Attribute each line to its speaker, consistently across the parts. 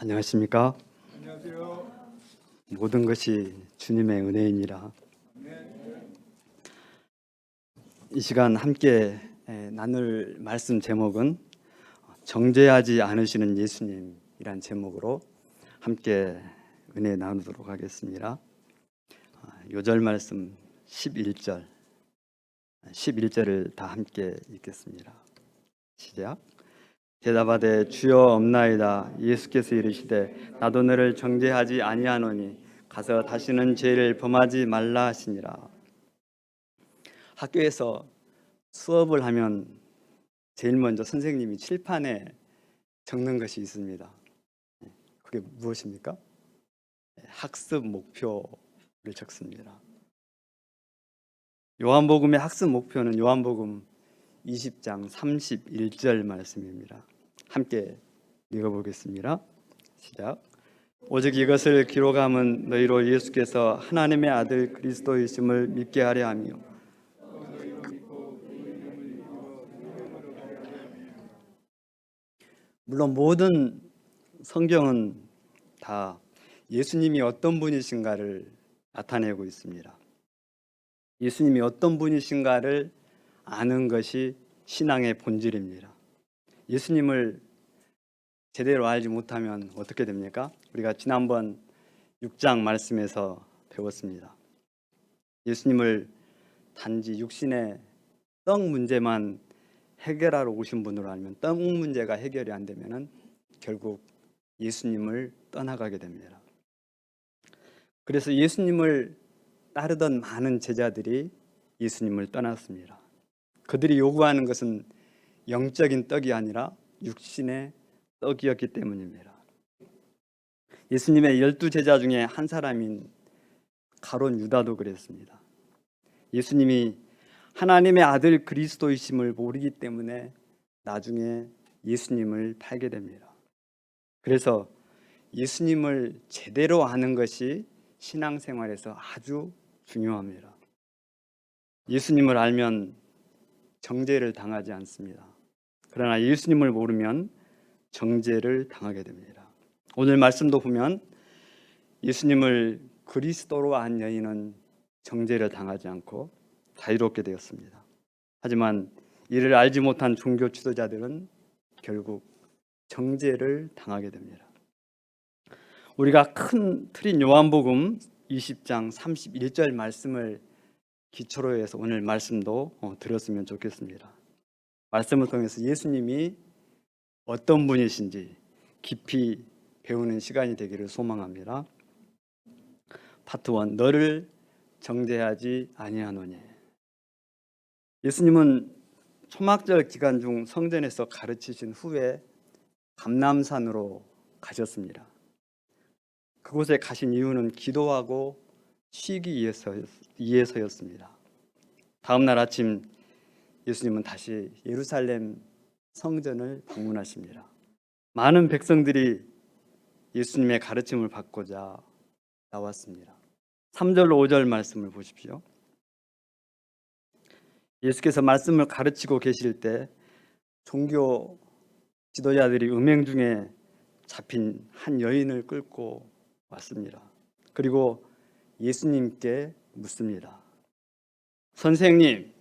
Speaker 1: 안녕하십니까?
Speaker 2: 안녕하세요.
Speaker 1: 모든 것이 주님의 은혜이니라. 이 시간 함께 나눌 말씀 제목은 정죄하지 않으시는 예수님이란 제목으로 함께 은혜 나누도록 하겠습니다. 요절 말씀 11절을 다 함께 읽겠습니다. 시작. 대답하되 주여 없나이다. 예수께서 이르시되 나도 너를 정죄하지 아니하노니 가서 다시는 죄를 범하지 말라 하시니라. 학교에서 수업을 하면 제일 먼저 선생님이 칠판에 적는 것이 있습니다. 그게 무엇입니까? 학습 목표를 적습니다. 요한복음의 학습 목표는 요한복음 20장 31절 말씀입니다. 함께 읽어보겠습니다. 시작. 오직 이것을 기록함은 너희로 예수께서 하나님의 아들 그리스도이심을 믿게 하려 하며 물론 모든 성경은 다 예수님이 어떤 분이신가를 나타내고 있습니다. 예수님이 어떤 분이신가를 아는 것이 신앙의 본질입니다. 예수님을 제대로 알지 못하면 어떻게 됩니까? 우리가 지난번 6장 말씀에서 배웠습니다. 예수님을 단지 육신의 떡 문제만 해결하러 오신 분으로 알면 떡 문제가 해결이 안 되면 결국 예수님을 떠나가게 됩니다. 그래서 예수님을 따르던 많은 제자들이 예수님을 떠났습니다. 그들이 요구하는 것은 영적인 떡이 아니라 육신의 떡이었기 때문입니다. 예수님의 12제자 중에 한 사람인 가룟 유다도 그랬습니다. 예수님이 하나님의 아들 그리스도이심을 모르기 때문에 나중에 예수님을 팔게 됩니다. 그래서 예수님을 제대로 아는 것이 신앙생활에서 아주 중요합니다. 예수님을 알면 정죄를 당하지 않습니다. 그러나 예수님을 모르면 정죄를 당하게 됩니다. 오늘 말씀도 보면 예수님을 그리스도로 안 여인은 정죄를 당하지 않고 자유롭게 되었습니다. 하지만 이를 알지 못한 종교 지도자들은 결국 정죄를 당하게 됩니다. 우리가 큰 틀인 요한복음 20장 31절 말씀을 기초로 해서 오늘 말씀도 들었으면 좋겠습니다. 말씀을 통해서 예수님이 어떤 분이신지 깊이 배우는 시간이 되기를 소망합니다. 파트 1, 너를 정죄하지 아니하노니. 예수님은 초막절 기간 중 성전에서 가르치신 후에 감람산으로 가셨습니다. 그곳에 가신 이유는 기도하고 쉬기 위해서였습니다. 다음 날 아침 예수님은 다시 예루살렘 성전을 방문하십니다. 많은 백성들이 예수님의 가르침을 받고자 나왔습니다. 3절로 5절 말씀을 보십시오. 예수께서 말씀을 가르치고 계실 때 종교 지도자들이 음행 중에 잡힌 한 여인을 끌고 왔습니다. 그리고 예수님께 묻습니다. 선생님,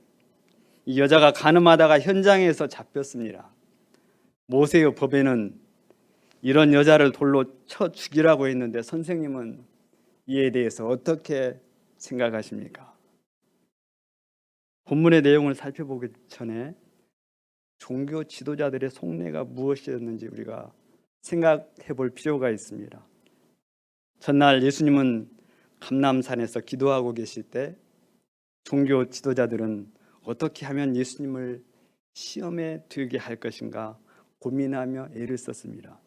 Speaker 1: 이 여자가 간음하다가 현장에서 잡혔습니다. 모세의 법에는 이런 여자를 돌로 쳐 죽이라고 했는데 선생님은 이에 대해서 어떻게 생각하십니까? 본문의 내용을 살펴보기 전에 종교 지도자들의 속내가 무엇이었는지 우리가 생각해 볼 필요가 있습니다. 전날 예수님은 감람산에서 기도하고 계실 때 종교 지도자들은 어떻게 하면 예수님을 시험에 들게 할 것인가 고민하며 애를 썼습니다.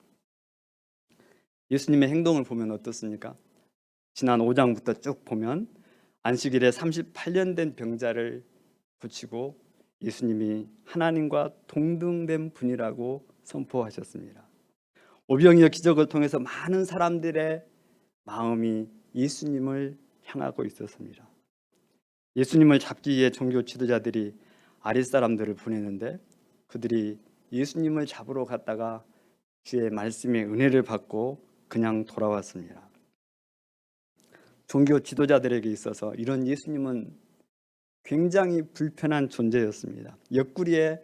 Speaker 1: 예수님의 행동을 보면 어떻습니까? 지난 5장부터 쭉 보면 안식일에 38년 된 병자를 고치고 예수님이 하나님과 동등된 분이라고 선포하셨습니다. 오병이어 기적을 통해서 많은 사람들의 마음이 예수님을 향하고 있었습니다. 예수님을 잡기 위해 종교 지도자들이 아랫사람들을 보내는데 그들이 예수님을 잡으러 갔다가 주의 말씀의 은혜를 받고 그냥 돌아왔습니다. 종교 지도자들에게 있어서 이런 예수님은 굉장히 불편한 존재였습니다. 옆구리에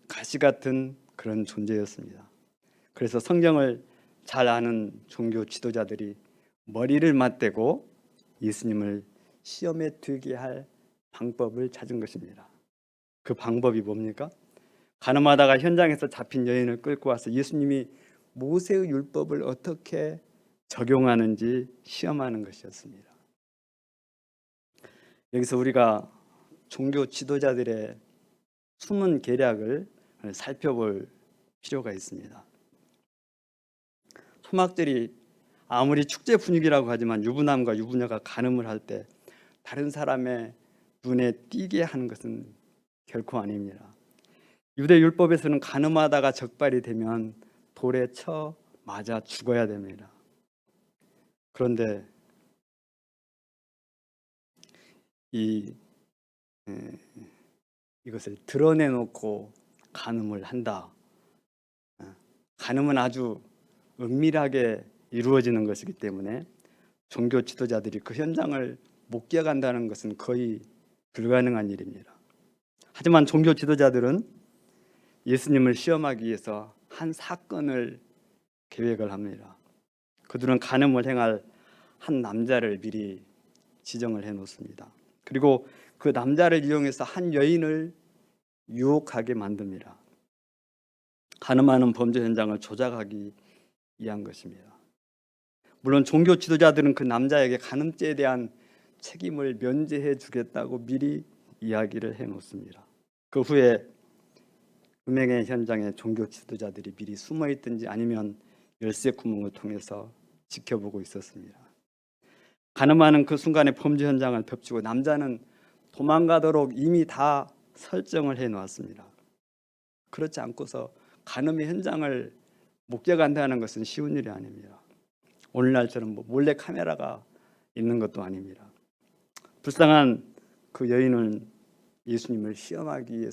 Speaker 1: 가시 같은 그런 존재였습니다. 그래서 성경을 잘 아는 종교 지도자들이 머리를 맞대고 예수님을 시험에 들게 할 방법을 찾은 것입니다. 그 방법이 뭡니까? 가늠하다가 현장에서 잡힌 여인을 끌고 와서 예수님이 모세의 율법을 어떻게 적용하는지 시험하는 것이었습니다. 여기서 우리가 종교 지도자들의 숨은 계략을 살펴볼 필요가 있습니다. 소막들이 아무리 축제 분위기라고 하지만 유부남과 유부녀가 간음을 할 때 다른 사람의 눈에 띄게 하는 것은 결코 아닙니다. 유대 율법에서는 간음하다가 적발이 되면 돌에 쳐 맞아 죽어야 됩니다. 그런데 이것을 드러내놓고 간음을 한다. 간음은 아주 은밀하게 이루어지는 것이기 때문에 종교 지도자들이 그 현장을 목격한다는 것은 거의 불가능한 일입니다. 하지만 종교 지도자들은 예수님을 시험하기 위해서 한 사건을 계획을 합니다. 그들은 간음을 행할 한 남자를 미리 지정을 해놓습니다. 그리고 그 남자를 이용해서 한 여인을 유혹하게 만듭니다. 간음하는 범죄 현장을 조작하기 위한 것입니다. 물론 종교 지도자들은 그 남자에게 간음죄에 대한 책임을 면제해 주겠다고 미리 이야기를 해놓습니다. 그 후에 음행의 현장에 종교 지도자들이 미리 숨어 있든지 아니면 열쇠 구멍을 통해서 지켜보고 있었습니다. 간음하는 그 순간에 범죄 현장을 덮치고 남자는 도망가도록 이미 다 설정을 해놓았습니다. 그렇지 않고서 간음의 현장을 목격한다는 것은 쉬운 일이 아닙니다. 오늘날처럼 몰래 카메라가 있는 것도 아닙니다. 불쌍한 그 여인은 예수님을 시험하기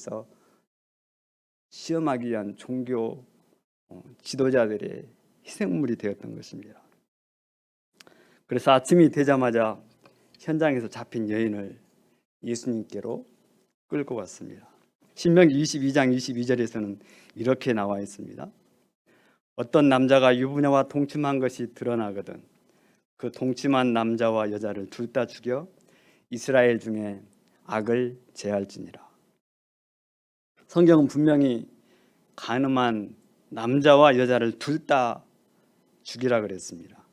Speaker 1: 위한 종교 지도자들의 희생물이 되었던 것입니다. 그래서 아침이 되자마자 현장에서 잡힌 여인을 예수님께로 끌고 왔습니다. 신명기 22장 22절에서는 이렇게 나와 있습니다. 어떤 남자가 유부녀와 동침한 것이 드러나거든 그 동침한 남자와 여자를 둘 다 죽여 이스라엘 중에 악을 제할지니라. 성경은 분명히 간음한 남자와 여자를 둘 다 죽이라 그랬습니다.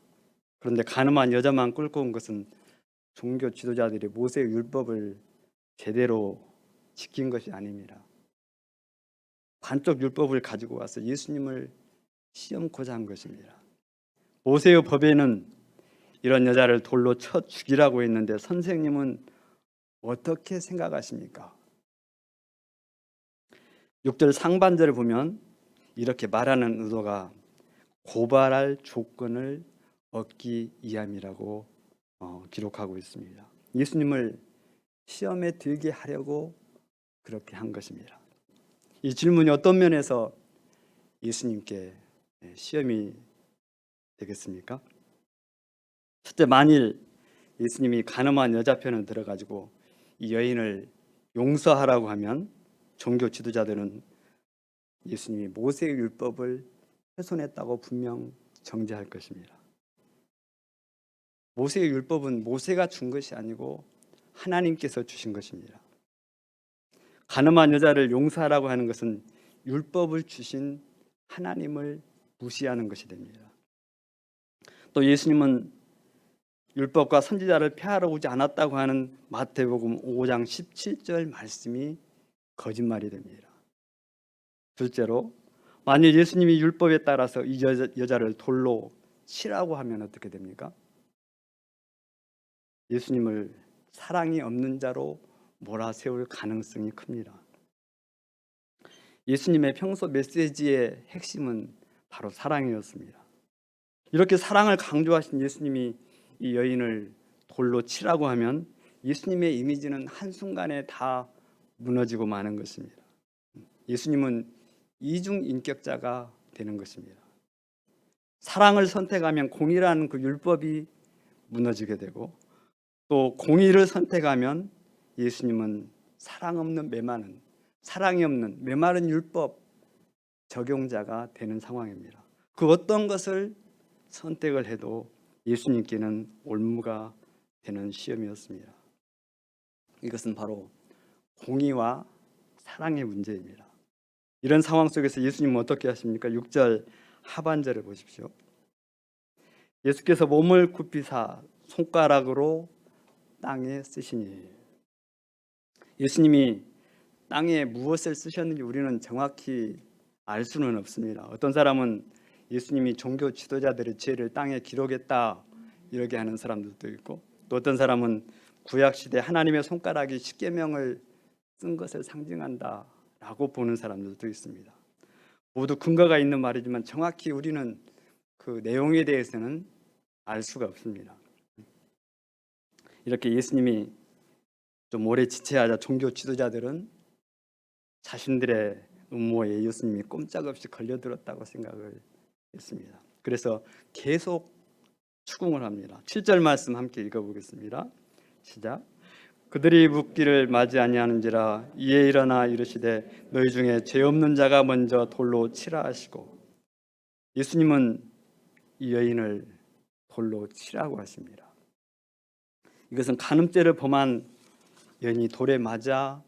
Speaker 1: 그런데 간음한 여자만 끌고 온 것은 종교 지도자들이 모세의 율법을 제대로 지킨 것이 아닙니다. 반쪽 율법을 가지고 와서 예수님을 시험코자 한 것입니다. 모세의 법에는 이런 여자를 돌로 쳐 죽이라고 했는데 선생님은 어떻게 생각하십니까? 6절 상반절을 보면 이렇게 말하는 의도가 고발할 조건을 얻기 위함이라고 기록하고 있습니다. 예수님을 시험에 들게 하려고 그렇게 한 것입니다. 이 질문이 어떤 면에서 예수님께 시험이 되겠습니까? 첫째, 만일 예수님이 간음한 여자 편을 들어가지고 이 여인을 용서하라고 하면 종교 지도자들은 예수님이 모세의 율법을 훼손했다고 분명 정죄할 것입니다. 모세의 율법은 모세가 준 것이 아니고 하나님께서 주신 것입니다. 간음한 여자를 용서하라고 하는 것은 율법을 주신 하나님을 무시하는 것이 됩니다. 또 예수님은 율법과 선지자를 폐하러 오지 않았다고 하는 마태복음 5장 17절 말씀이 거짓말이 됩니다. 둘째로, 만일 예수님이 율법에 따라서 이 여자를 돌로 치라고 하면 어떻게 됩니까? 예수님을 사랑이 없는 자로 몰아세울 가능성이 큽니다. 예수님의 평소 메시지의 핵심은 바로 사랑이었습니다. 이렇게 사랑을 강조하신 예수님이 이 여인을 돌로 치라고 하면 예수님의 이미지는 한순간에 다 무너지고 마는 것입니다. 예수님은 이중인격자가 되는 것입니다. 사랑을 선택하면 공의라는 그 율법이 무너지게 되고, 또 공의를 선택하면 예수님은 사랑이 없는 메마른 율법 적용자가 되는 상황입니다. 그 어떤 것을 선택을 해도 예수님께는 올무가 되는 시험이었습니다. 이것은 바로 공의와 사랑의 문제입니다. 이런 상황 속에서 예수님은 어떻게 하십니까? 6절 하반절을 보십시오. 예수께서 몸을 굽히사 손가락으로 땅에 쓰시니. 예수님이 땅에 무엇을 쓰셨는지 우리는 정확히 알 수는 없습니다. 어떤 사람은 예수님이 종교 지도자들의 죄를 땅에 기록했다 이렇게 하는 사람들도 있고, 또 어떤 사람은 구약시대 하나님의 손가락이 십계명을 쓴 것을 상징한다라고 보는 사람들도 있습니다. 모두 근거가 있는 말이지만 정확히 우리는 그 내용에 대해서는 알 수가 없습니다. 이렇게 예수님이 좀 오래 지체하자 종교 지도자들은 자신들의 음모에 예수님이 꼼짝없이 걸려들었다고 생각을 했습니다. 그래서 계속 추궁을 합니다. 7절 말씀 함께 읽어보겠습니다. 시작. 그들이 묻기를 맞이 아니하는지라 이에 일어나 이르시되 너희 중에 죄 없는 자가 먼저 돌로 치라 하시고, 예수님은 이 여인을 돌로 치라고 하십니다. 이것은 간음죄를 범한 여인이 돌에 맞아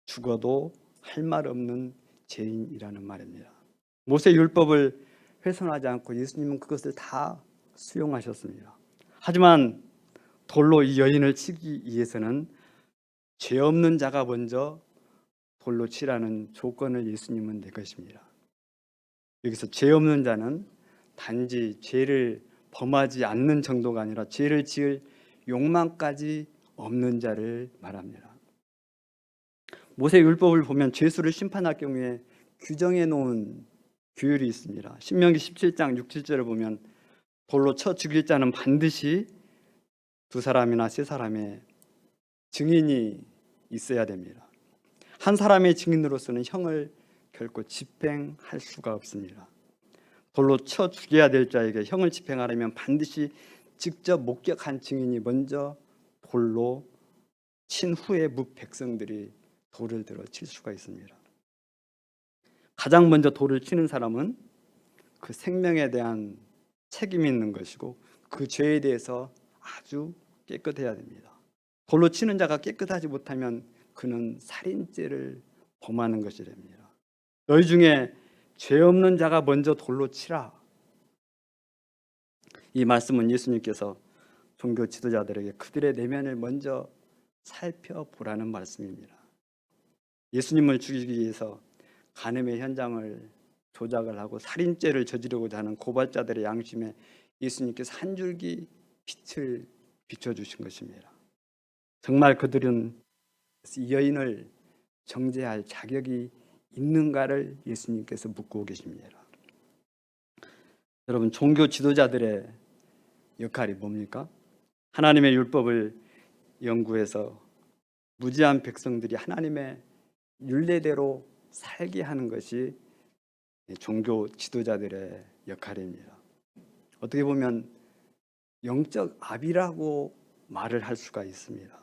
Speaker 1: 죽어도 할 말 없는 죄인이라는 말입니다. 모세 율법을 훼손하지 않고 예수님은 그것을 다 수용하셨습니다. 하지만 돌로 이 여인을 치기 위해서는 죄 없는 자가 먼저 돌로 치라는 조건을 예수님은 낼 것입니다. 여기서 죄 없는 자는 단지 죄를 범하지 않는 정도가 아니라 죄를 지을 욕망까지 없는 자를 말합니다. 모세 율법을 보면 죄수를 심판할 경우에 규정해 놓은 규율이 있습니다. 신명기 17장 6, 7절을 보면 돌로 쳐 죽일 자는 반드시 2사람이나 3사람의 증인이 있어야 됩니다. 한 사람의 증인으로서는 형을 결코 집행할 수가 없습니다. 돌로 쳐 죽여야 될 자에게 형을 집행하려면 반드시 직접 목격한 증인이 먼저 돌로 친 후에 백성들이 돌을 들어 칠 수가 있습니다. 가장 먼저 돌을 치는 사람은 그 생명에 대한 책임이 있는 것이고 그 죄에 대해서 아주 깨끗해야 됩니다. 돌로 치는 자가 깨끗하지 못하면 그는 살인죄를 범하는 것이 됩니다. 너희 중에 죄 없는 자가 먼저 돌로 치라. 이 말씀은 예수님께서 종교 지도자들에게 그들의 내면을 먼저 살펴보라는 말씀입니다. 예수님을 죽이기 위해서 간음의 현장을 조작을 하고 살인죄를 저지르고자 하는 고발자들의 양심에 예수님께서 한 줄기 빛을 비춰주신 것입니다. 정말 그들은 이 여인을 정죄할 자격이 있는가를 예수님께서 묻고 계십니다. 여러분, 종교 지도자들의 역할이 뭡니까? 하나님의 율법을 연구해서 무지한 백성들이 하나님의 율례대로 살게 하는 것이 종교 지도자들의 역할입니다. 어떻게 보면 영적 아비라고 말을 할 수가 있습니다.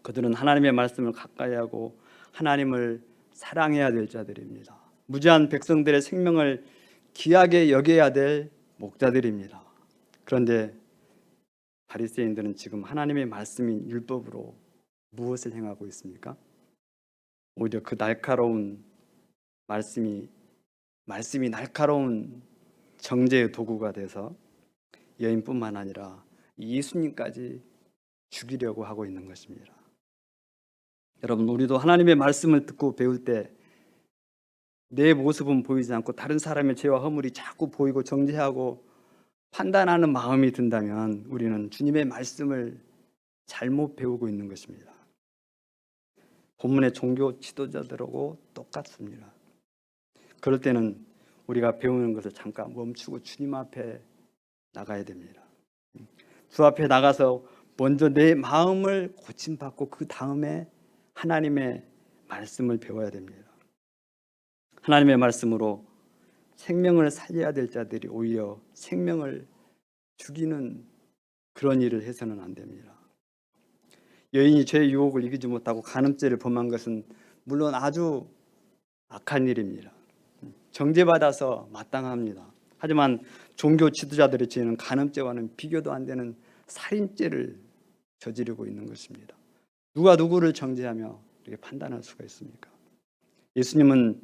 Speaker 1: 그들은 하나님의 말씀을 가까이 하고 하나님을 사랑해야 될 자들입니다. 무지한 백성들의 생명을 귀하게 여겨야 될 목자들입니다. 그런데 바리새인들은 지금 하나님의 말씀인 율법으로 무엇을 행하고 있습니까? 오히려 그 날카로운 말씀이 날카로운 정죄의 도구가 돼서 여인뿐만 아니라 예수님까지 죽이려고 하고 있는 것입니다. 여러분, 우리도 하나님의 말씀을 듣고 배울 때 내 모습은 보이지 않고 다른 사람의 죄와 허물이 자꾸 보이고 정죄하고 판단하는 마음이 든다면 우리는 주님의 말씀을 잘못 배우고 있는 것입니다. 본문의 종교 지도자들하고 똑같습니다. 그럴 때는 우리가 배우는 것을 잠깐 멈추고 주님 앞에 나가야 됩니다. 주 앞에 나가서 먼저 내 마음을 고침받고 그 다음에 하나님의 말씀을 배워야 됩니다. 하나님의 말씀으로 생명을 살려야 될 자들이 오히려 생명을 죽이는 그런 일을 해서는 안 됩니다. 여인이 죄의 유혹을 이기지 못하고 간음죄를 범한 것은 물론 아주 악한 일입니다. 정죄받아서 마땅합니다. 하지만 종교 지도자들의 죄는 간음죄와는 비교도 안 되는 살인죄를 저지르고 있는 것입니다. 누가 누구를 정죄하며 이렇게 판단할 수가 있습니까? 예수님은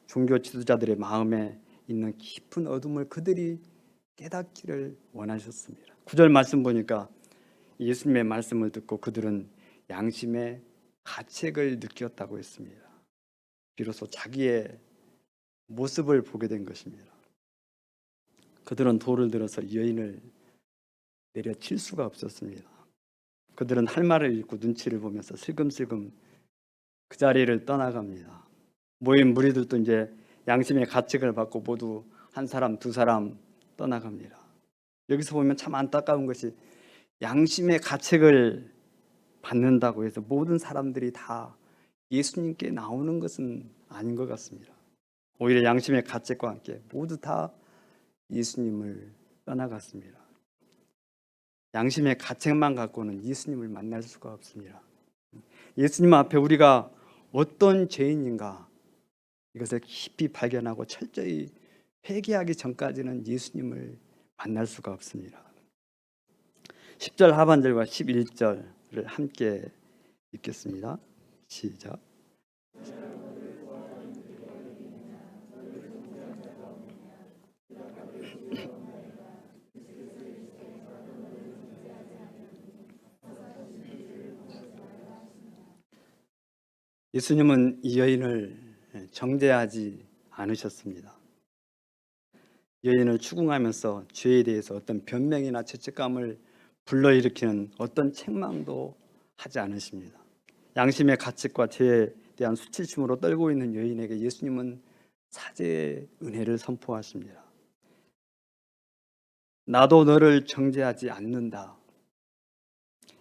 Speaker 1: 종교 지도자들의 마음에 있는 깊은 어둠을 그들이 깨닫기를 원하셨습니다. 9절 말씀 보니까 예수님의 말씀을 듣고 그들은 양심의 가책을 느꼈다고 했습니다. 비로소 자기의 모습을 보게 된 것입니다. 그들은 돌을 들어서 여인을 내려칠 수가 없었습니다. 그들은 할 말을 잃고 눈치를 보면서 슬금슬금 그 자리를 떠나갑니다. 모인 무리들도 이제 양심의 가책을 받고 모두 한 사람 두 사람 떠나갑니다. 여기서 보면 참 안타까운 것이 양심의 가책을 받는다고 해서 모든 사람들이 다 예수님께 나오는 것은 아닌 것 같습니다. 오히려 양심의 가책과 함께 모두 다 예수님을 떠나갔습니다. 양심의 가책만 갖고는 예수님을 만날 수가 없습니다. 예수님 앞에 우리가 어떤 죄인인가 이것을 깊이 발견하고 철저히 회개하기 전까지는 예수님을 만날 수가 없습니다. 10절 하반절과 11절을 함께 읽겠습니다. 시작. 예수님은 이 여인을 정죄하지 않으셨습니다. 여인을 추궁하면서 죄에 대해서 어떤 변명이나 죄책감을 불러일으키는 어떤 책망도 하지 않으십니다. 양심의 가책과 죄에 대한 수치심으로 떨고 있는 여인에게 예수님은 사죄의 은혜를 선포하십니다. 나도 너를 정죄하지 않는다.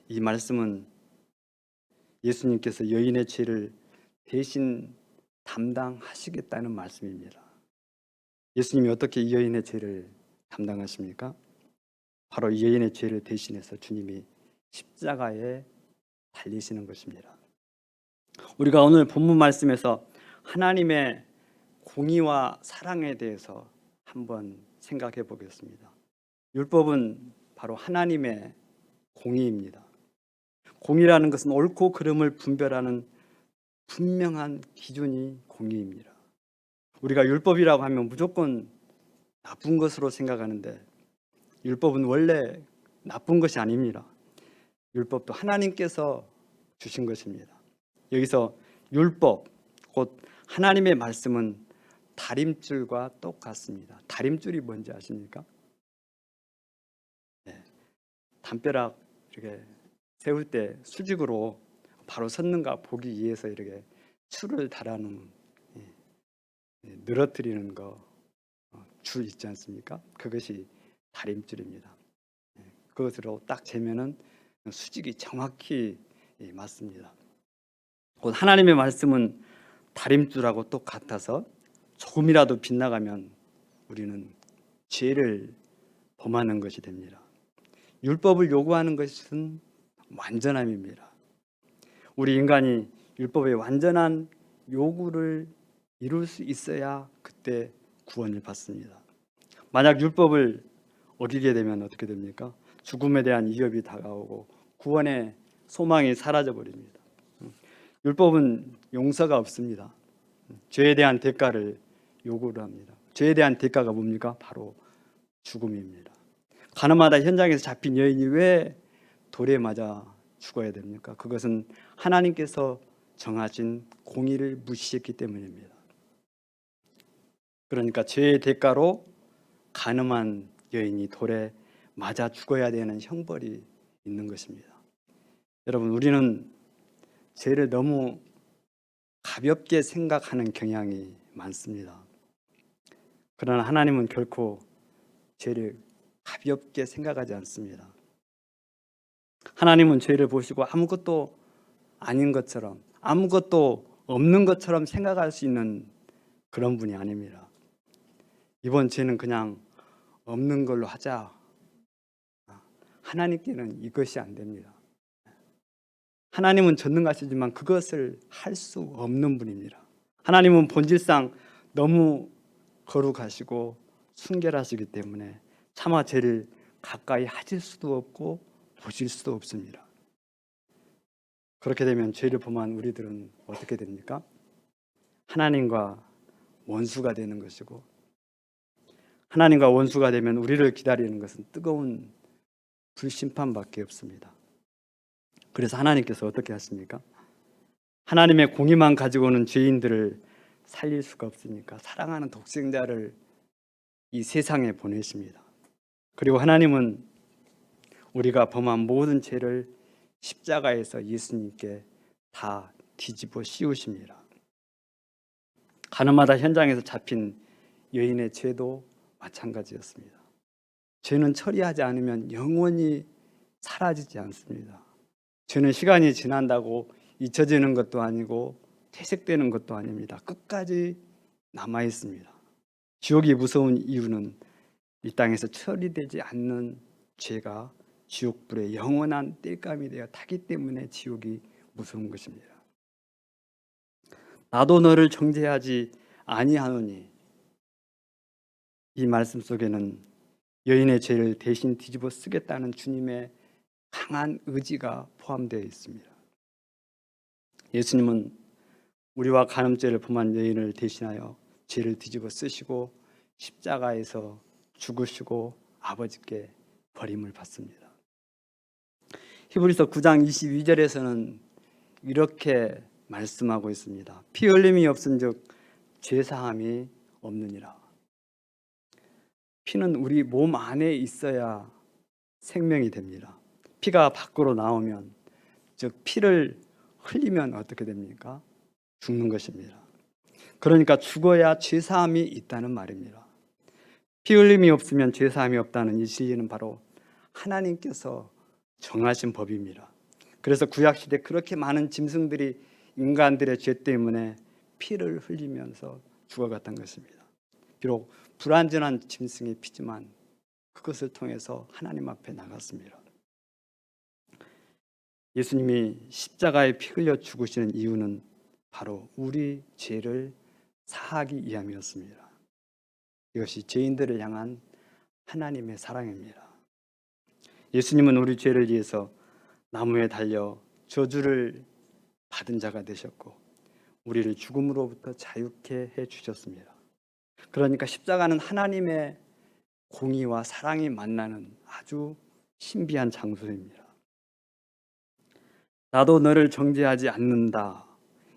Speaker 1: 이 말씀은 예수님께서 여인의 죄를 대신 담당하시겠다는 말씀입니다. 예수님이 어떻게 이 여인의 죄를 담당하십니까? 바로 이 여인의 죄를 대신해서 주님이 십자가에 달리시는 것입니다. 우리가 오늘 본문 말씀에서 하나님의 공의와 사랑에 대해서 한번 생각해 보겠습니다. 율법은 바로 하나님의 공의입니다. 공의라는 것은 옳고 그름을 분별하는 분명한 기준이 공의입니다. 우리가 율법이라고 하면 무조건 나쁜 것으로 생각하는데 율법은 원래 나쁜 것이 아닙니다. 율법도 하나님께서 주신 것입니다. 여기서 율법, 곧 하나님의 말씀은 다림줄과 똑같습니다. 다림줄이 뭔지 아십니까? 네. 담벼락 이렇게 세울 때 수직으로 바로 섰는가 보기 위해서 이렇게 줄을 달아놓은 늘어뜨리는 거 줄 있지 않습니까? 그것이 다림줄입니다. 그것으로 딱 재면은 수직이 정확히 맞습니다. 곧 하나님의 말씀은 다림줄하고 똑같아서 조금이라도 빗나가면 우리는 죄를 범하는 것이 됩니다. 율법을 요구하는 것은 완전함입니다. 우리 인간이 율법의 완전한 요구를 이룰 수 있어야 그때 구원을 받습니다. 만약 율법을 어기게 되면 어떻게 됩니까? 죽음에 대한 위협이 다가오고 구원의 소망이 사라져 버립니다. 율법은 용서가 없습니다. 죄에 대한 대가를 요구를 합니다. 죄에 대한 대가가 뭡니까? 바로 죽음입니다. 가늠하다 현장에서 잡힌 여인이 왜 돌에 맞아 죽어야 됩니까? 그것은 하나님께서 정하신 공의를 무시했기 때문입니다. 그러니까 죄의 대가로 가늠한 여인이 돌에 맞아 죽어야 되는 형벌이 있는 것입니다. 여러분, 우리는 죄를 너무 가볍게 생각하는 경향이 많습니다. 그러나 하나님은 결코 죄를 가볍게 생각하지 않습니다. 하나님은 죄를 보시고 아무것도 아닌 것처럼, 아무것도 없는 것처럼 생각할 수 있는 그런 분이 아닙니다. 이번 죄는 그냥 없는 걸로 하자. 하나님께는 이것이 안 됩니다. 하나님은 전능하시지만 그것을 할 수 없는 분입니다. 하나님은 본질상 너무 거룩하시고 순결하시기 때문에 차마 죄를 가까이 하실 수도 없고 보실 수도 없습니다. 그렇게 되면 죄를 범한 우리들은 어떻게 됩니까? 하나님과 원수가 되는 것이고, 하나님과 원수가 되면 우리를 기다리는 것은 뜨거운 불심판밖에 없습니다. 그래서 하나님께서 어떻게 하십니까? 하나님의 공의만 가지고는 죄인들을 살릴 수가 없으니까 사랑하는 독생자를 이 세상에 보내십니다. 그리고 하나님은 우리가 범한 모든 죄를 십자가에서 예수님께 다 뒤집어 씌우십니다. 가늠하다 현장에서 잡힌 여인의 죄도 마찬가지였습니다. 죄는 처리하지 않으면 영원히 사라지지 않습니다. 죄는 시간이 지난다고 잊혀지는 것도 아니고 퇴색되는 것도 아닙니다. 끝까지 남아 있습니다. 지옥이 무서운 이유는 이 땅에서 처리되지 않는 죄가 지옥불에 영원한 땔감이 되어 타기 때문에 지옥이 무서운 것입니다. 나도 너를 정죄하지 아니하노니, 이 말씀 속에는 여인의 죄를 대신 뒤집어 쓰겠다는 주님의 강한 의지가 포함되어 있습니다. 예수님은 우리와 간음죄를 범한 여인을 대신하여 죄를 뒤집어 쓰시고 십자가에서 죽으시고 아버지께 버림을 받습니다. 히브리서 9장 22절에서는 이렇게 말씀하고 있습니다. 피 흘림이 없은즉 죄사함이 없느니라. 피는 우리 몸 안에 있어야 생명이 됩니다. 피가 밖으로 나오면, 즉 피를 흘리면 어떻게 됩니까? 죽는 것입니다. 그러니까 죽어야 죄사함이 있다는 말입니다. 피 흘림이 없으면 죄사함이 없다는 이 진리는 바로 하나님께서 정하신 법입니다. 그래서 구약시대 그렇게 많은 짐승들이 인간들의 죄 때문에 피를 흘리면서 죽어갔던 것입니다. 비록 불완전한 짐승의 피지만 그것을 통해서 하나님 앞에 나갔습니다. 예수님이 십자가에 피 흘려 죽으시는 이유는 바로 우리 죄를 사하기 위함이었습니다. 이것이 죄인들을 향한 하나님의 사랑입니다. 예수님은 우리 죄를 위해서 나무에 달려 저주를 받은 자가 되셨고 우리를 죽음으로부터 자유케 해주셨습니다. 그러니까 십자가는 하나님의 공의와 사랑이 만나는 아주 신비한 장소입니다. 나도 너를 정죄하지 않는다,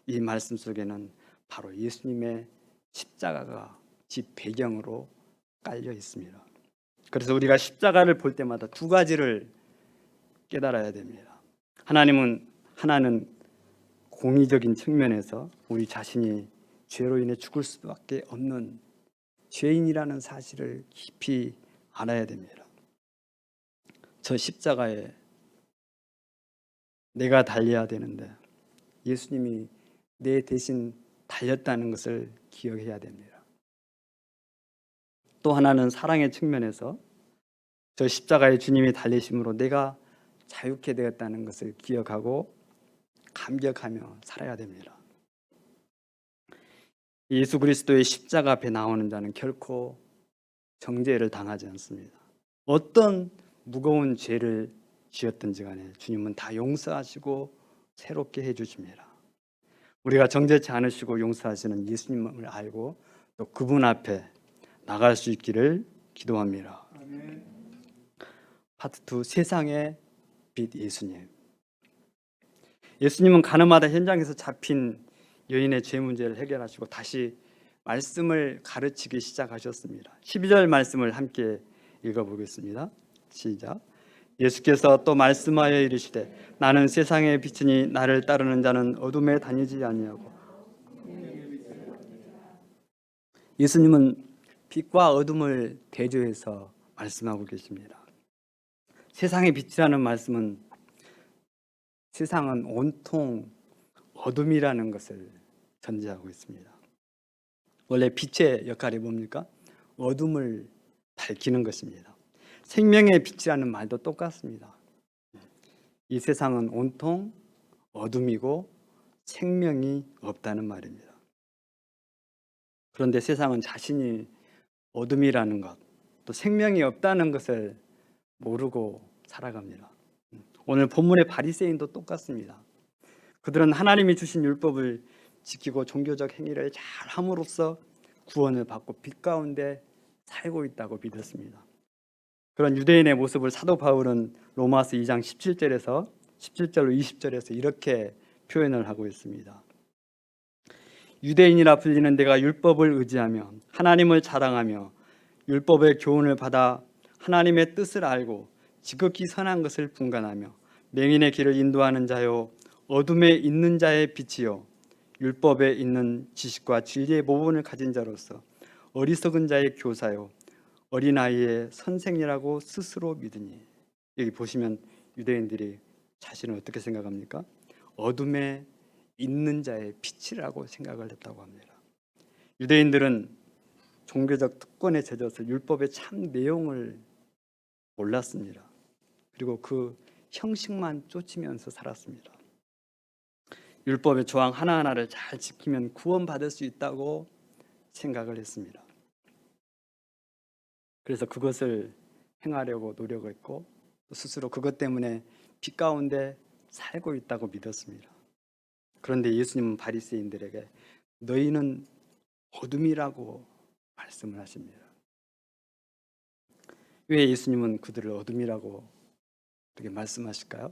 Speaker 1: 이 말씀 속에는 바로 예수님의 십자가가 집 배경으로 깔려 있습니다. 그래서 우리가 십자가를 볼 때마다 두 가지를 깨달아야 됩니다. 하나는 공의적인 측면에서 우리 자신이 죄로 인해 죽을 수밖에 없는 죄인이라는 사실을 깊이 알아야 됩니다. 저 십자가에 내가 달려야 되는데 예수님이 내 대신 달렸다는 것을 기억해야 됩니다. 또 하나는 사랑의 측면에서 저 십자가에 주님이 달리심으로 내가 자유케 되었다는 것을 기억하고 감격하며 살아야 됩니다. 예수 그리스도의 십자가 앞에 나오는 자는 결코 정죄를 당하지 않습니다. 어떤 무거운 죄를 지었든지 간에 주님은 다 용서하시고 새롭게 해주십니다. 우리가 정죄치 않으시고 용서하시는 예수님을 알고 또 그분 앞에 나갈 수 있기를 기도합니다. 아멘. 파트 2, 세상의 빛 예수님. 예수님은 가늠하다 현장에서 잡힌 여인의 죄 문제를 해결하시고 다시 말씀을 가르치기 시작하셨습니다. 12절 말씀을 함께 읽어보겠습니다. 시작. 예수께서 또 말씀하여 이르시되 나는 세상의 빛이니 나를 따르는 자는 어둠에 다니지 아니하고. 예수님은 빛과 어둠을 대조해서 말씀하고 계십니다. 세상의 빛이라는 말씀은 세상은 온통 어둠이라는 것을 전제하고 있습니다. 원래 빛의 역할이 뭡니까? 어둠을 밝히는 것입니다. 생명의 빛이라는 말도 똑같습니다. 이 세상은 온통 어둠이고 생명이 없다는 말입니다. 그런데 세상은 자신이 어둠이라는 것, 또 생명이 없다는 것을 모르고 살아갑니다. 오늘 본문의 바리새인도 똑같습니다. 그들은 하나님이 주신 율법을 지키고 종교적 행위를 잘 함으로써 구원을 받고 빛 가운데 살고 있다고 믿었습니다. 그런 유대인의 모습을 사도 바울은 로마서 2장 17절로 20절에서 이렇게 표현을 하고 있습니다. 유대인이라 불리는 내가 율법을 의지하며 하나님을 자랑하며 율법의 교훈을 받아 하나님의 뜻을 알고 지극히 선한 것을 분간하며 맹인의 길을 인도하는 자요 어둠에 있는 자의 빛이요 율법에 있는 지식과 진리의 모본을 가진 자로서 어리석은 자의 교사요 어린아이의 선생이라고 스스로 믿으니. 여기 보시면 유대인들이 자신을 어떻게 생각합니까? 어둠에 있는 자의 빛이라고 생각을 했다고 합니다. 유대인들은 종교적 특권에 젖어서 율법의 참 내용을 몰랐습니다. 그리고 그 형식만 쫓으면서 살았습니다. 율법의 조항 하나하나를 잘 지키면 구원받을 수 있다고 생각을 했습니다. 그래서 그것을 행하려고 노력했고 스스로 그것 때문에 빛 가운데 살고 있다고 믿었습니다. 그런데 예수님은 바리새인들에게 너희는 어둠이라고 말씀을 하십니다. 왜 예수님은 그들을 어둠이라고 그렇게 말씀하실까요?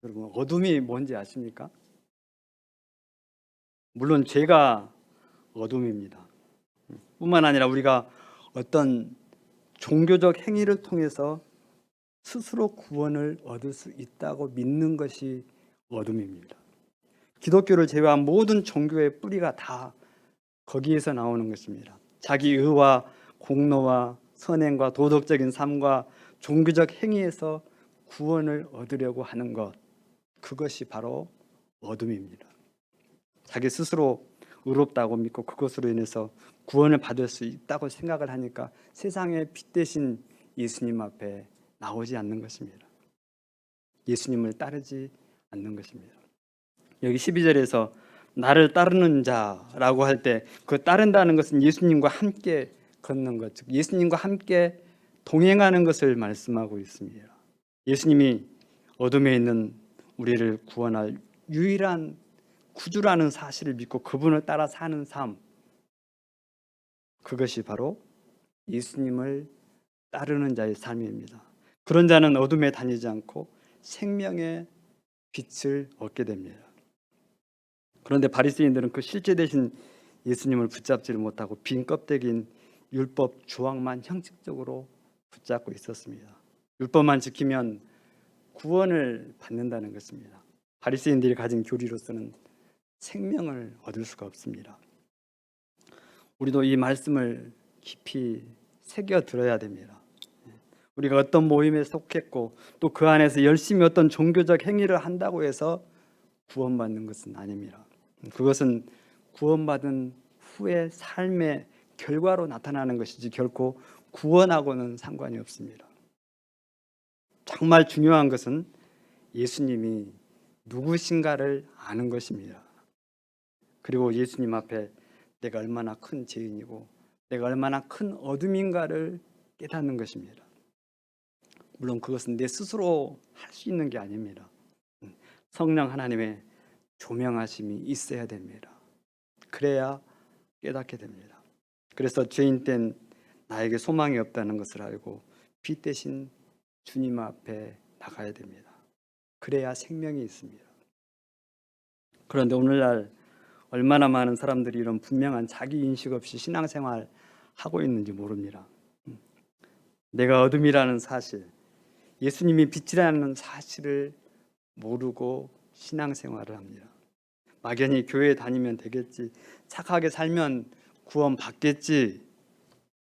Speaker 1: 여러분, 어둠이 뭔지 아십니까? 물론 죄가 어둠입니다. 뿐만 아니라 우리가 어떤 종교적 행위를 통해서 스스로 구원을 얻을 수 있다고 믿는 것이 어둠입니다. 기독교를 제외한 모든 종교의 뿌리가 다 거기에서 나오는 것입니다. 자기 의와 공로와 선행과 도덕적인 삶과 종교적 행위에서 구원을 얻으려고 하는 것, 그것이 바로 어둠입니다. 자기 스스로 의롭다고 믿고 그것으로 인해서 구원을 받을 수 있다고 생각을 하니까 세상의 빛 대신 예수님 앞에 나오지 않는 것입니다. 예수님을 따르지 않는 것입니다. 여기 12절에서 나를 따르는 자라고 할 때 그 따른다는 것은 예수님과 함께 걷는 것, 즉 예수님과 함께 동행하는 것을 말씀하고 있습니다. 예수님이 어둠에 있는 우리를 구원할 유일한 구주라는 사실을 믿고 그분을 따라 사는 삶, 그것이 바로 예수님을 따르는 자의 삶입니다. 그런 자는 어둠에 다니지 않고 생명의 빛을 얻게 됩니다. 그런데 바리새인들은 그 실제 대신 예수님을 붙잡지를 못하고 빈 껍데기인 율법 조항만 형식적으로 붙잡고 있었습니다. 율법만 지키면 구원을 받는다는 것입니다. 바리새인들이 가진 교리로서는 생명을 얻을 수가 없습니다. 우리도 이 말씀을 깊이 새겨 들어야 됩니다. 우리가 어떤 모임에 속했고 또 그 안에서 열심히 어떤 종교적 행위를 한다고 해서 구원받는 것은 아닙니다. 그것은 구원받은 후의 삶의 결과로 나타나는 것이지 결코 구원하고는 상관이 없습니다. 정말 중요한 것은 예수님이 누구신가를 아는 것입니다. 그리고 예수님 앞에 내가 얼마나 큰 죄인이고 내가 얼마나 큰 어둠인가를 깨닫는 것입니다. 물론 그것은 내 스스로 할 수 있는 게 아닙니다. 성령 하나님의 조명하심이 있어야 됩니다. 그래야 깨닫게 됩니다. 그래서 죄인 된 나에게 소망이 없다는 것을 알고 빛 대신 주님 앞에 나가야 됩니다. 그래야 생명이 있습니다. 그런데 오늘날 얼마나 많은 사람들이 이런 분명한 자기 인식 없이 신앙생활 하고 있는지 모릅니다. 내가 어둠이라는 사실, 예수님이 빛이라는 사실을 모르고 신앙생활을 합니다. 막연히 교회에 다니면 되겠지, 착하게 살면 구원 받겠지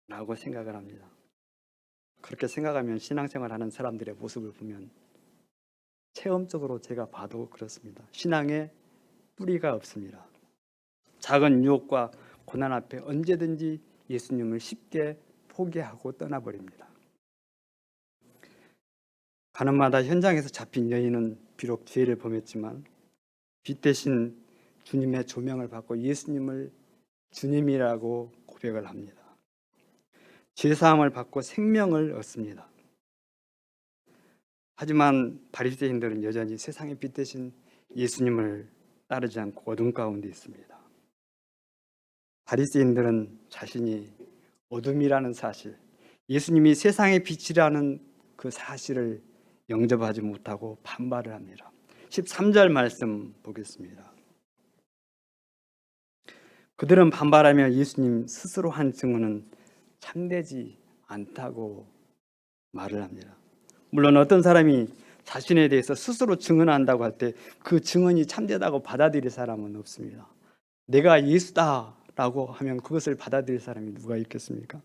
Speaker 1: 라고 생각을 합니다. 그렇게 생각하면 신앙생활하는 사람들의 모습을 보면 체험적으로 제가 봐도 그렇습니다. 신앙에 뿌리가 없습니다. 작은 유혹과 고난 앞에 언제든지 예수님을 쉽게 포기하고 떠나버립니다. 가늠마다 현장에서 잡힌 여인은 비록 죄를 범했지만 빛 대신 주님의 조명을 받고 예수님을 주님이라고 고백을 합니다. 죄사함을 받고 생명을 얻습니다. 하지만 바리새인들은 여전히 세상의 빛 대신 예수님을 따르지 않고 어둠 가운데 있습니다. 바리새인들은 자신이 어둠이라는 사실, 예수님이 세상의 빛이라는 그 사실을 영접하지 못하고 반발을 합니다. 13절 말씀 보겠습니다. 그들은 반발하며 예수님 스스로 한 증언은 참되지 않다고 말을 합니다. 물론 어떤 사람이 자신에 대해서 스스로 증언한다고 할 때 그 증언이 참되다고 받아들일 사람은 없습니다. 내가 예수다라고 하면 그것을 받아들일 사람이 누가 있겠습니까?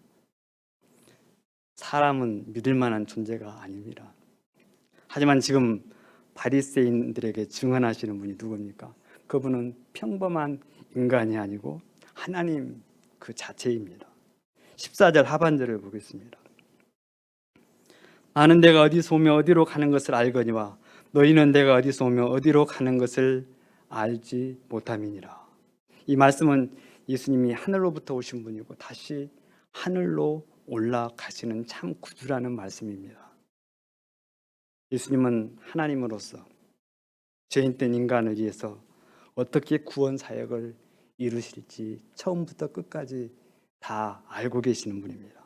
Speaker 1: 사람은 믿을 만한 존재가 아닙니다. 하지만 지금 바리새인들에게 증언하시는 분이 누굽니까? 그분은 평범한 인간이 아니고 하나님 그 자체입니다. 14절 하반절을 보겠습니다. 나는 내가 어디서 오며 어디로 가는 것을 알거니와 너희는 내가 어디서 오며 어디로 가는 것을 알지 못함이니라. 이 말씀은 예수님이 하늘로부터 오신 분이고 다시 하늘로 올라가시는 참 구주라는 말씀입니다. 예수님은 하나님으로서 죄인된 인간을 위해서 어떻게 구원 사역을 이루실지 처음부터 끝까지 다 알고 계시는 분입니다.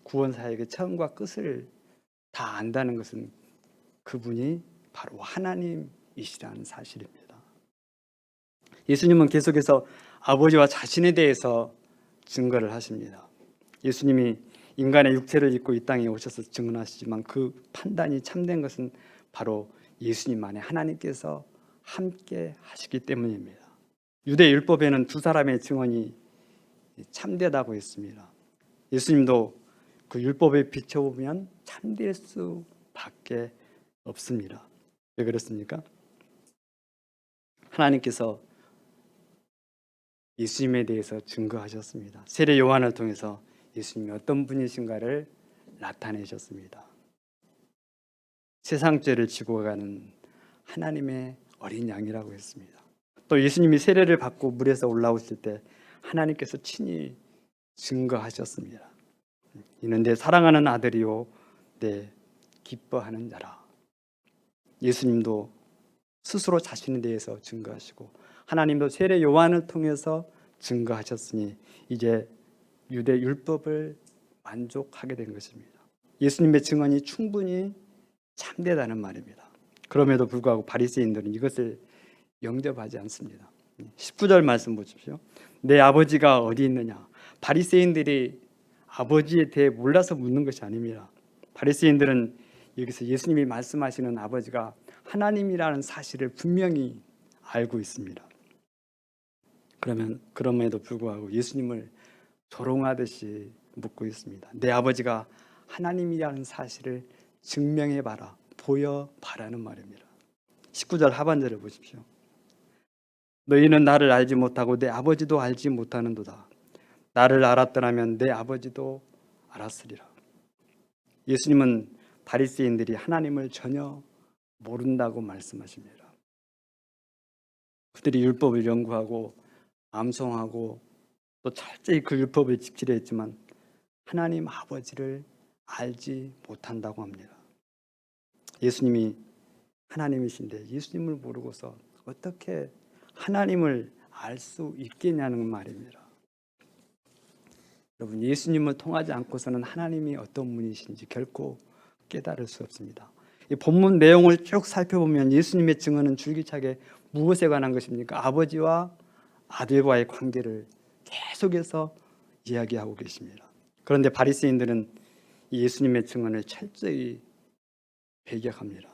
Speaker 1: 구원 사역의 처음과 끝을 다 안다는 것은 그분이 바로 하나님이시라는 사실입니다. 예수님은 계속해서 아버지와 자신에 대해서 증거를 하십니다. 예수님이 인간의 육체를 입고 이 땅에 오셔서 증언하시지만 그 판단이 참된 것은 바로 예수님 안에 하나님께서 함께 하시기 때문입니다. 유대 율법에는 두 사람의 증언이 참되다고 했습니다. 예수님도 그 율법에 비춰보면 참될 수밖에 없습니다. 왜 그렇습니까? 하나님께서 예수님에 대해서 증거하셨습니다. 세례 요한을 통해서 예수님이 어떤 분이신가를 나타내셨습니다. 세상 죄를 지고 가는 하나님의 어린 양이라고 했습니다. 또 예수님이 세례를 받고 물에서 올라오실 때 하나님께서 친히 증거하셨습니다. 이는 내 사랑하는 아들이요 내 기뻐하는 자라. 예수님도 스스로 자신에 대해서 증거하시고 하나님도 세례 요한을 통해서 증거하셨으니 이제 유대 율법을 만족하게 된 것입니다. 예수님의 증언이 충분히 참되다는 말입니다. 그럼에도 불구하고 바리새인들은 이것을 영접하지 않습니다. 19절 말씀 보십시오. 내 아버지가 어디 있느냐? 바리새인들이 아버지에 대해 몰라서 묻는 것이 아닙니다. 바리새인들은 여기서 예수님이 말씀하시는 아버지가 하나님이라는 사실을 분명히 알고 있습니다. 그럼에도 불구하고 예수님을 조롱하듯이 묻고 있습니다. 내 아버지가 하나님이라는 사실을 증명해봐라, 보여봐라는 말입니다. 19절 하반절을 보십시오. 너희는 나를 알지 못하고 내 아버지도 알지 못하는도다. 나를 알았더라면 내 아버지도 알았으리라. 예수님은 바리새인들이 하나님을 전혀 모른다고 말씀하십니다. 그들이 율법을 연구하고 암송하고 또 철저히 그 율법을 지키려 했지만 하나님 아버지를 알지 못한다고 합니다. 예수님이 하나님이신데 예수님을 모르고서 어떻게 하나님을 알 수 있겠냐는 말입니다. 여러분, 예수님을 통하지 않고서는 하나님이 어떤 분이신지 결코 깨달을 수 없습니다. 이 본문 내용을 쭉 살펴보면 예수님의 증언은 줄기차게 무엇에 관한 것입니까? 아버지와 아들과의 관계를 계속해서 이야기하고 계십니다. 그런데 바리새인들은 예수님의 증언을 철저히 배격합니다.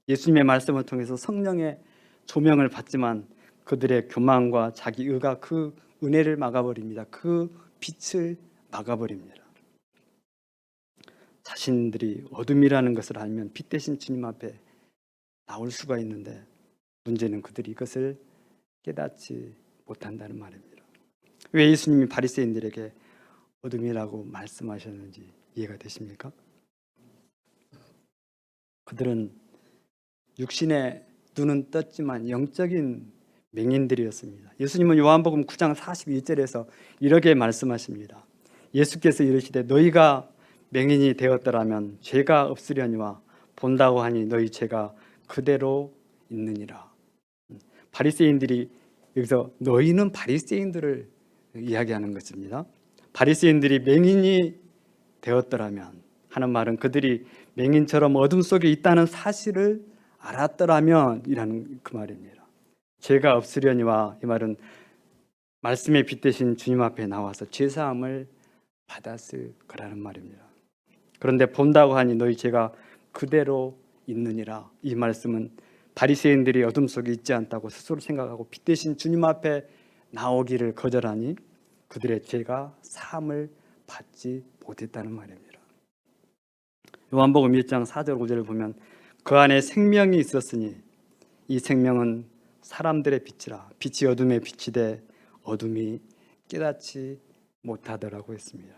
Speaker 1: 예수님의 말씀을 통해서 성령의 조명을 받지만 그들의 교만과 자기 의가 그 은혜를 막아버립니다. 그 빛을 막아버립니다. 자신들이 어둠이라는 것을 알면 빛 대신 주님 앞에 나올 수가 있는데 문제는 그들이 이것을 깨닫지 못한다는 말입니다. 왜 예수님이 바리새인들에게 어둠이라고 말씀하셨는지 이해가 되십니까? 그들은 육신의 눈은 떴지만 영적인 맹인들이었습니다. 예수님은 요한복음 9장 42절에서 이렇게 말씀하십니다. 예수께서 이르시되 너희가 맹인이 되었더라면 죄가 없으려니와 본다고 하니 너희 죄가 그대로 있느니라. 바리새인들이 여기서 너희는 바리새인들을 이야기하는 것입니다. 바리새인들이 맹인이 되었더라면 하는 말은 그들이 맹인처럼 어둠 속에 있다는 사실을 알았더라면 이라는 그 말입니다. 죄가 없으려니와 이 말은 말씀에 빗대신 주님 앞에 나와서 죄사함을 받았을 거라는 말입니다. 그런데 본다고 하니 너희 죄가 그대로 있느니라. 이 말씀은 바리새인들이 어둠 속에 있지 않다고 스스로 생각하고 빗대신 주님 앞에 나오기를 거절하니 그들의 죄가 사함을 받지 못했다는 말입니다. 요한복음 1장 4절 5절을 보면 그 안에 생명이 있었으니 이 생명은 사람들의 빛이라 빛이 어둠에 비치되 어둠이 깨닫지 못하더라고 했습니다.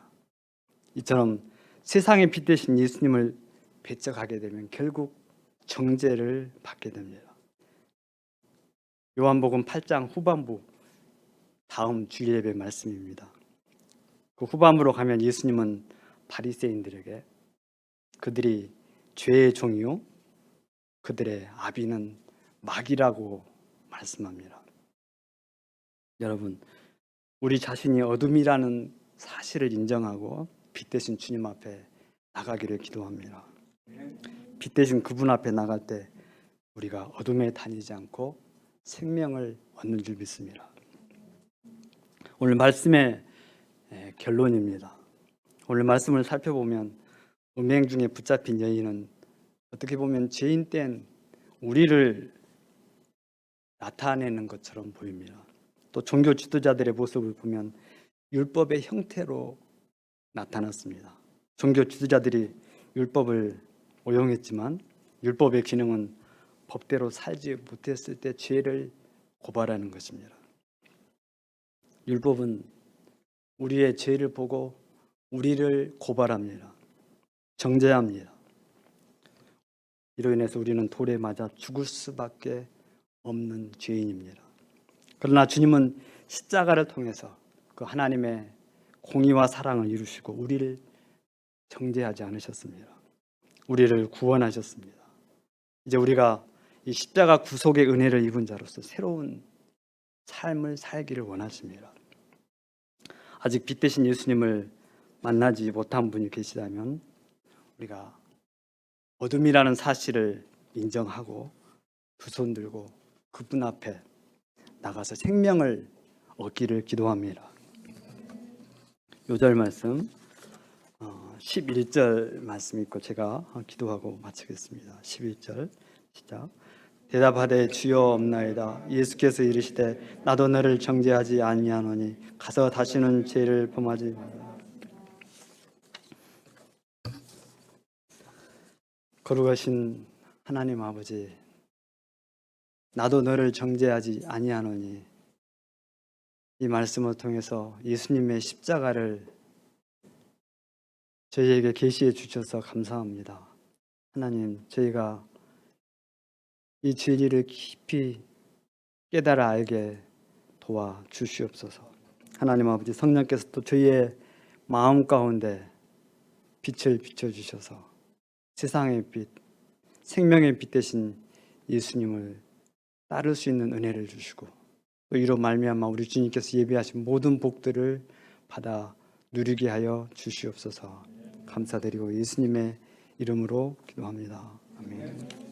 Speaker 1: 이처럼 세상의 빛 대신 예수님을 배척하게 되면 결국 정죄를 받게 됩니다. 요한복음 8장 후반부 다음 주일예배 말씀입니다. 그 후반부로 가면 예수님은 바리새인들에게 그들이 죄의 종이요 그들의 아비는 마귀라고 말씀합니다. 여러분, 우리 자신이 어둠이라는 사실을 인정하고 빛 대신 주님 앞에 나가기를 기도합니다. 빛 대신 그분 앞에 나갈 때 우리가 어둠에 다니지 않고 생명을 얻는 줄 믿습니다. 오늘 말씀의 결론입니다. 오늘 말씀을 살펴보면 음행 중에 붙잡힌 여인은 어떻게 보면 죄인 된 우리를 나타내는 것처럼 보입니다. 또 종교 지도자들의 모습을 보면 율법의 형태로 나타났습니다. 종교 지도자들이 율법을 오용했지만 율법의 기능은 법대로 살지 못했을 때 죄를 고발하는 것입니다. 율법은 우리의 죄를 보고 우리를 고발합니다. 정죄합니다. 이로 인해서 우리는 돌에 맞아 죽을 수밖에 없는 죄인입니다. 그러나 주님은 십자가를 통해서 그 하나님의 공의와 사랑을 이루시고 우리를 정죄하지 않으셨습니다. 우리를 구원하셨습니다. 이제 우리가 이 십자가 구속의 은혜를 입은 자로서 새로운 삶을 살기를 원하십니다. 아직 빛 대신 예수님을 만나지 못한 분이 계시다면 우리가 어둠이라는 사실을 인정하고 두 손 들고 그분 앞에 나가서 생명을 얻기를 기도합니다. 요절 말씀 11절 말씀 있고 제가 기도하고 마치겠습니다. 11절 시작. 대답하되 주여 없나이다. 예수께서 이르시되 나도 너를 정죄하지 아니하노니 가서 다시는 죄를 범하지 말라. 거룩하신 하나님 아버지, 나도 너를 정죄하지 아니하노니 이 말씀을 통해서 예수님의 십자가를 저희에게 계시해 주셔서 감사합니다. 하나님, 저희가 이 진리를 깊이 깨달아 알게 도와 주시옵소서. 하나님 아버지, 성령께서 또 저희의 마음 가운데 빛을 비춰주셔서 세상의 빛, 생명의 빛 되신 예수님을 따를 수 있는 은혜를 주시고 또 이로 말미암아 우리 주님께서 예비하신 모든 복들을 받아 누리게 하여 주시옵소서. 감사드리고 예수님의 이름으로 기도합니다. 아멘.